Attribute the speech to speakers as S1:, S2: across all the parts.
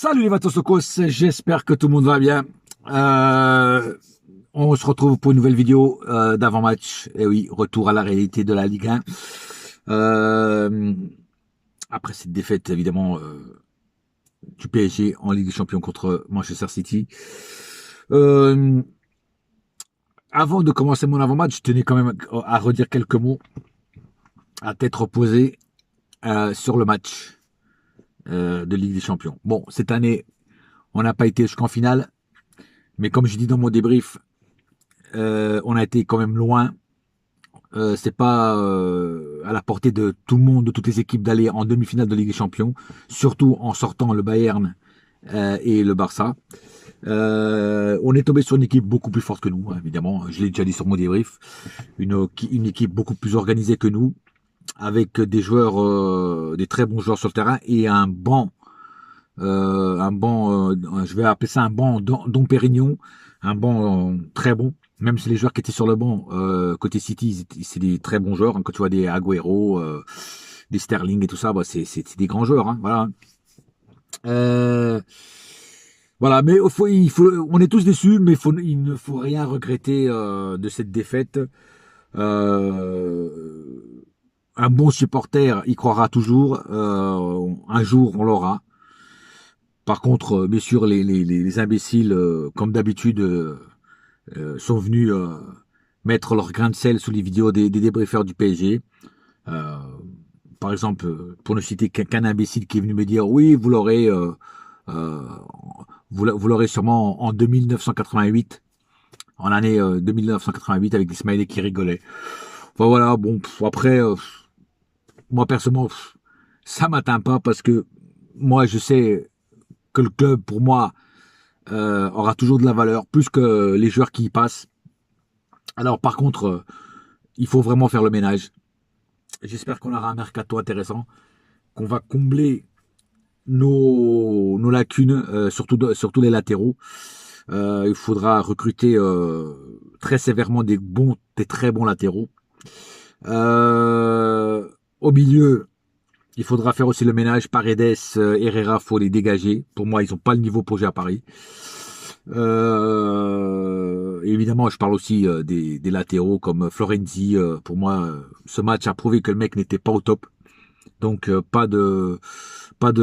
S1: Salut les Vatosokos, j'espère que tout le monde va bien. On se retrouve pour une nouvelle vidéo d'avant-match. Et oui, retour à la réalité de la Ligue 1. Après cette défaite, évidemment, du PSG en Ligue des Champions contre Manchester City. Avant de commencer mon avant-match, je tenais quand même à redire quelques mots à tête reposée sur le match de Ligue des Champions. Bon, cette année, on n'a pas été jusqu'en finale, mais comme je dis dans mon débrief, on a été quand même loin. C'est pas à la portée de tout le monde, de toutes les équipes d'aller en demi-finale de Ligue des Champions, surtout en sortant le Bayern et le Barça. On est tombé sur une équipe beaucoup plus forte que nous, hein, évidemment. Je l'ai déjà dit sur mon débrief. Une équipe beaucoup plus organisée que nous, avec des joueurs, des très bons joueurs sur le terrain et un banc, je vais appeler ça un banc dont Pérignon, un banc très bon. Même si les joueurs qui étaient sur le banc côté City, c'est des très bons joueurs. Hein, quand tu vois des Agüero, des Sterling et tout ça, bah, c'est des grands joueurs. Hein, voilà. Voilà, mais on est tous déçus, mais il ne faut rien regretter de cette défaite. Un bon supporter y croira toujours. Un jour, on l'aura. Par contre, bien sûr, les imbéciles, comme d'habitude, sont venus mettre leur grain de sel sous les vidéos des débriefeurs du PSG. Euh, Par exemple, pour ne citer qu'un imbécile qui est venu me dire, oui, euh, vous l'aurez sûrement en 2988, en l'année 2988, avec des smileys qui rigolaient. Enfin, voilà, bon, après, moi personnellement, ça m'atteint pas parce que moi, je sais que le club, pour moi, aura toujours de la valeur, plus que les joueurs qui y passent. Alors, par contre, il faut vraiment faire le ménage. J'espère qu'on aura un mercato intéressant, qu'on va combler nos lacunes, surtout les latéraux. Il faudra recruter très sévèrement des très bons latéraux. Au milieu, il faudra faire aussi le ménage. Paredes, Herrera, faut les dégager. Pour moi, ils n'ont pas le niveau pour jouer à Paris. Évidemment, je parle aussi des latéraux comme Florenzi. Pour moi, ce match a prouvé que le mec n'était pas au top. Donc, pas de, on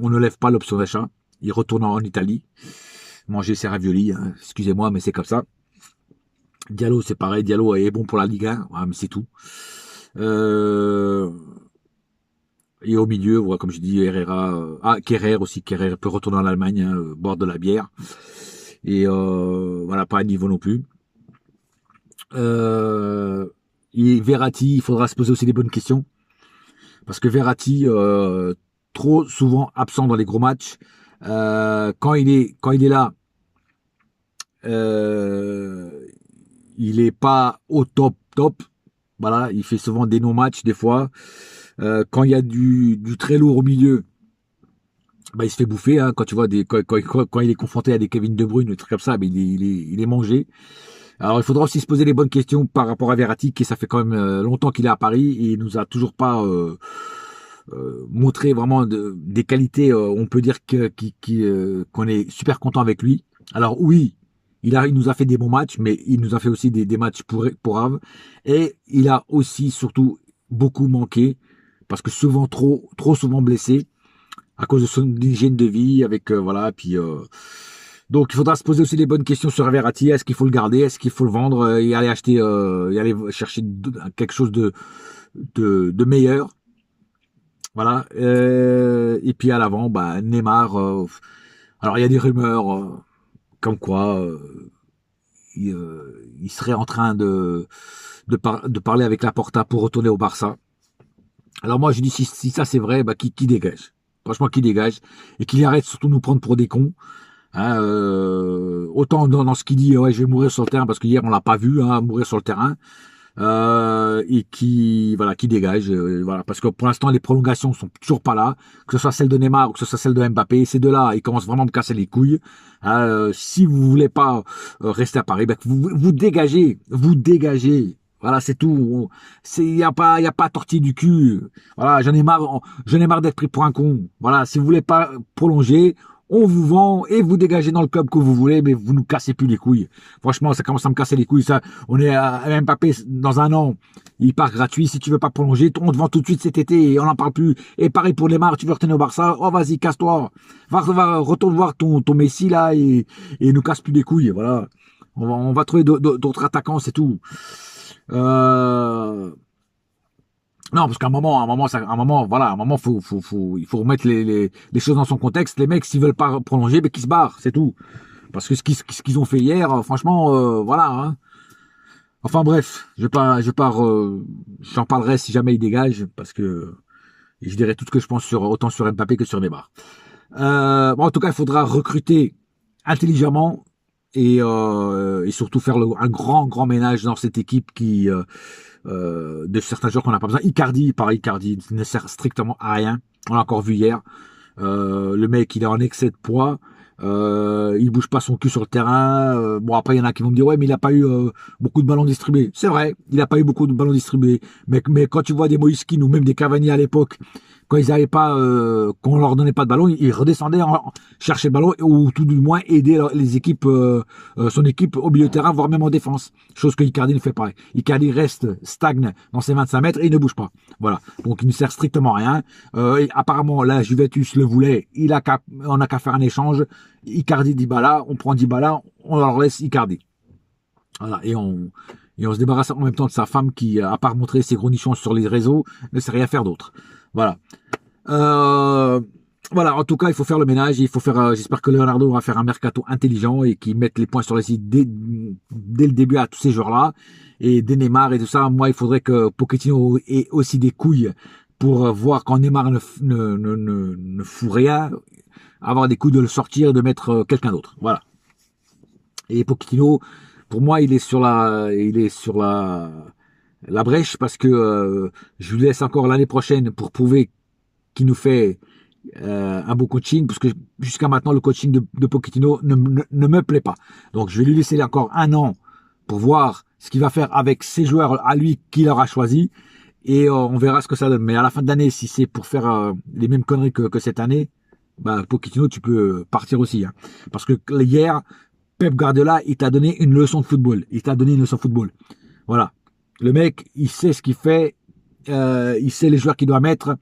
S1: ne lève pas l'option d'achat. Il retourne en Italie, manger ses raviolis. Hein. Excusez-moi, mais c'est comme ça. Diallo, c'est pareil. Diallo est bon pour la Ligue 1, mais c'est tout. Et au milieu, voilà, comme je dis, Herrera, Kerrer aussi. Kerrer peut retourner en Allemagne, hein, boire de la bière. Et voilà, pas à niveau non plus. Et Verratti, il faudra se poser aussi des bonnes questions. Parce que Verratti, trop souvent absent dans les gros matchs. Quand il est là, il est pas au top. Voilà, il fait souvent des non-matchs des fois. Quand il y a du très lourd au milieu, bah, il se fait bouffer. Hein, quand tu vois quand il est confronté à des Kevin De Bruyne, des trucs comme ça, bah, il est mangé. Alors il faudra aussi se poser les bonnes questions par rapport à Verratti, qui ça fait quand même longtemps qu'il est à Paris et il nous a toujours pas montré vraiment des qualités. On peut dire qu'on est super content avec lui. Alors oui, il nous a fait des bons matchs, mais il nous a fait aussi des matchs pour Ave. Et il a aussi surtout beaucoup manqué parce que souvent trop souvent blessé à cause de son hygiène de vie avec voilà puis donc il faudra se poser aussi les bonnes questions sur Verratti. Est-ce qu'il faut le garder, est-ce qu'il faut le vendre et aller acheter et aller chercher quelque chose de meilleur, voilà. Et puis à l'avant, bah Neymar, alors il y a des rumeurs comme quoi il serait en train de parler avec Laporta pour retourner au Barça. Alors moi je dis si ça c'est vrai, bah qui dégage. Franchement, qui dégage et qu'il arrête surtout de nous prendre pour des cons. Hein, autant dans ce qu'il dit, ouais, je vais mourir sur le terrain parce que hier on l'a pas vu hein, mourir sur le terrain. Et qui dégage, voilà, parce que pour l'instant les prolongations sont toujours pas là, que ce soit celle de Neymar ou que ce soit celle de Mbappé. Ces deux-là, ils commencent vraiment à me casser les couilles. Si vous voulez pas rester à Paris, ben, vous dégagez, Voilà, c'est tout. Il y a pas tortille du cul. Voilà, j'en ai marre d'être pris pour un con. Voilà, si vous voulez pas prolonger, on vous vend et vous dégagez dans le club que vous voulez, mais vous nous cassez plus les couilles. Franchement, ça commence à me casser les couilles, ça. On est à Mbappé dans un an. Il part gratuit. Si tu veux pas prolonger, on te vend tout de suite cet été et on n'en parle plus. Et pareil pour Neymar, tu veux retourner au Barça. Oh, vas-y, casse-toi. Retourne voir ton Messi, là, et nous casse plus les couilles. Voilà. On va trouver d'autres attaquants, c'est tout. Euh, non, parce qu'à un moment, voilà, à un moment, il faut remettre les choses dans son contexte. Les mecs, s'ils veulent pas prolonger, ben qu'ils se barrent, c'est tout. Parce que ce qu'ils ont fait hier, franchement, voilà. Hein. Enfin bref, j'en parlerai si jamais il dégage, parce que je dirai tout ce que je pense autant sur Mbappé que sur Neymar. Bon, en tout cas, il faudra recruter intelligemment et surtout faire un grand ménage dans cette équipe de certains joueurs qu'on n'a pas besoin. Icardi ne sert strictement à rien. On l'a encore vu hier. Le mec, il est en excès de poids. Il bouge pas son cul sur le terrain. Bon, après, il y en a qui vont me dire, ouais, mais il a pas eu beaucoup de ballons distribués. C'est vrai, il a pas eu beaucoup de ballons distribués. Mais quand tu vois des Moïse Kean ou même des Cavani à l'époque, quand ils avaient pas, qu'on leur donnait pas de ballon, ils redescendaient chercher le ballon ou tout du moins aider les équipes, son équipe au milieu de terrain, voire même en défense. Chose que Icardi ne fait pas. Icardi reste stagne dans ses 25 mètres et il ne bouge pas. Voilà. Donc il ne sert strictement à rien. Et apparemment, la Juventus le voulait. On n'a qu'à faire un échange. Icardi, Dybala, on prend Dybala, on leur laisse Icardi. Voilà. Et on se débarrasse en même temps de sa femme qui, à part montrer ses gros nichons sur les réseaux, ne sait rien faire d'autre. Voilà. Euh, voilà, en tout cas, il faut faire le ménage. Il faut faire. J'espère que Leonardo va faire un mercato intelligent et qu'il mette les points sur les sites dès le début à tous ces joueurs-là et des Neymar et tout ça. Moi, il faudrait que Pochettino ait aussi des couilles pour voir quand Neymar ne fout rien, avoir des couilles de le sortir et de mettre quelqu'un d'autre. Voilà. Et Pochettino, pour moi, il est sur la brèche parce que je lui laisse encore l'année prochaine pour prouver qu'il nous fait un beau coaching, parce que jusqu'à maintenant, le coaching de Pochettino ne me plaît pas. Donc, je vais lui laisser encore un an pour voir ce qu'il va faire avec ses joueurs à lui qu'il aura choisi. Et on verra ce que ça donne. Mais à la fin de l'année, si c'est pour faire les mêmes conneries que cette année, bah, Pochettino, tu peux partir aussi. Hein. Parce que hier, Pep Guardiola, il t'a donné une leçon de football. Il t'a donné une leçon de football. Voilà. Le mec, il sait ce qu'il fait. Il sait les joueurs qu'il doit mettre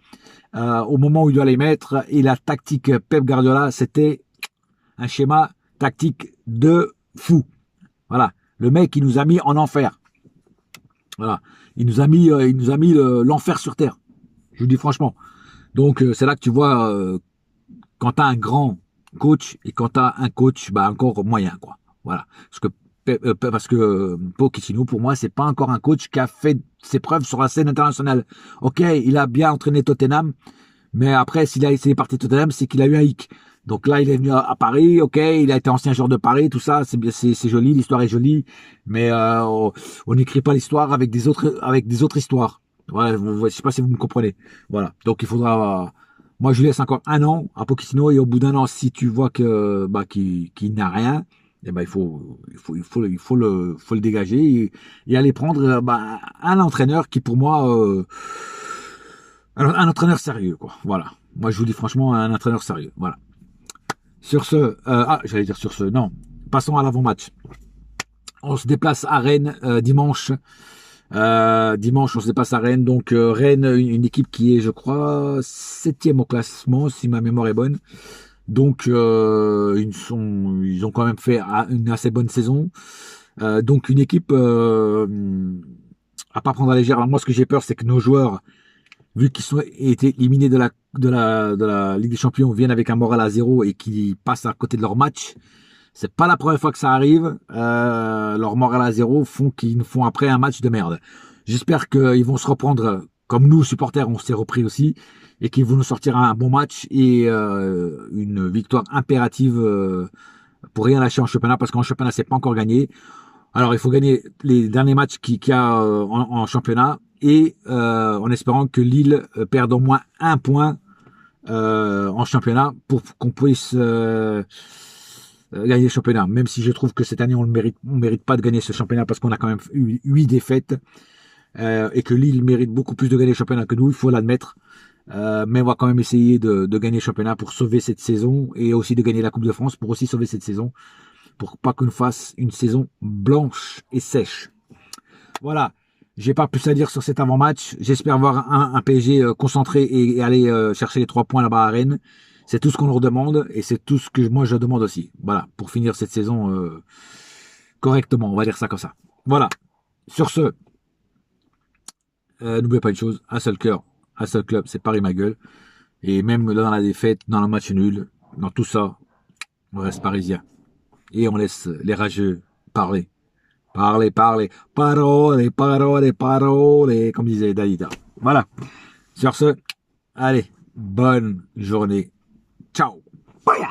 S1: au moment où il doit les mettre. Et la tactique Pep Guardiola, c'était un schéma tactique de fou. Voilà. Le mec, il nous a mis en enfer. Voilà. Il nous a mis l'enfer sur terre. Je vous dis franchement. Donc, c'est là que tu vois quand tu as un grand coach et quand tu as un coach, bah, encore moyen, quoi. Voilà. Parce que Pochettino, pour moi, c'est pas encore un coach qui a fait ses preuves sur la scène internationale. Ok, il a bien entraîné Tottenham, mais après, s'il a essayé partir de Tottenham, c'est qu'il a eu un hic. Donc là, il est venu à Paris, ok, il a été ancien joueur de Paris, tout ça, c'est joli, l'histoire est jolie, mais on n'écrit pas l'histoire avec des autres histoires. Voilà, je sais pas si vous me comprenez. Voilà, donc il faudra. Moi, je lui laisse encore un an à Pochettino et au bout d'un an, si tu vois que qu'il n'a rien, eh ben faut le dégager et aller prendre un entraîneur qui pour moi un entraîneur sérieux quoi. Voilà. Moi, je vous dis franchement un entraîneur sérieux. Voilà. Sur ce, j'allais dire sur ce, non. Passons à l'avant-match. On se déplace à Rennes dimanche. Dimanche, on se déplace à Rennes. Donc Rennes, une équipe qui est, je crois, 7e au classement, si ma mémoire est bonne. Donc ils ont quand même fait une assez bonne saison. Donc une équipe à pas prendre à la légère. Alors moi, ce que j'ai peur, c'est que nos joueurs, vu qu'ils ont été éliminés de la Ligue des Champions, viennent avec un moral à zéro et qui passent à côté de leur match. C'est pas la première fois que ça arrive. Leur moral à zéro font qu'ils nous font après un match de merde. J'espère qu'ils vont se reprendre comme nous, supporters, on s'est repris aussi et qu'ils vont nous sortir un bon match et une victoire impérative pour rien lâcher en championnat parce qu'en championnat, c'est pas encore gagné. Alors, il faut gagner les derniers matchs qu'il y a en championnat et en espérant que Lille perde au moins un point en championnat pour qu'on puisse gagner le championnat. Même si je trouve que cette année, on mérite pas de gagner ce championnat parce qu'on a quand même eu 8 défaites et que Lille mérite beaucoup plus de gagner le championnat que nous, il faut l'admettre. Mais on va quand même essayer de gagner le championnat pour sauver cette saison et aussi de gagner la Coupe de France pour aussi sauver cette saison, pour pas qu'on fasse une saison blanche et sèche. Voilà. J'ai pas plus à dire sur cet avant-match. J'espère voir un PSG concentré et aller chercher les 3 points là-bas à Rennes. C'est tout ce qu'on leur demande et c'est tout ce que moi je demande aussi. Voilà, pour finir cette saison correctement, on va dire ça comme ça. Voilà. Sur ce, n'oubliez pas une chose, un seul cœur, un seul club, c'est Paris ma gueule. Et même là dans la défaite, dans le match nul, dans tout ça, on reste parisien. Et on laisse les rageux parler. Parlez, parlez, parole, parole, parole, comme disait Dalida. Voilà. Sur ce, allez, bonne journée. Ciao. Bye.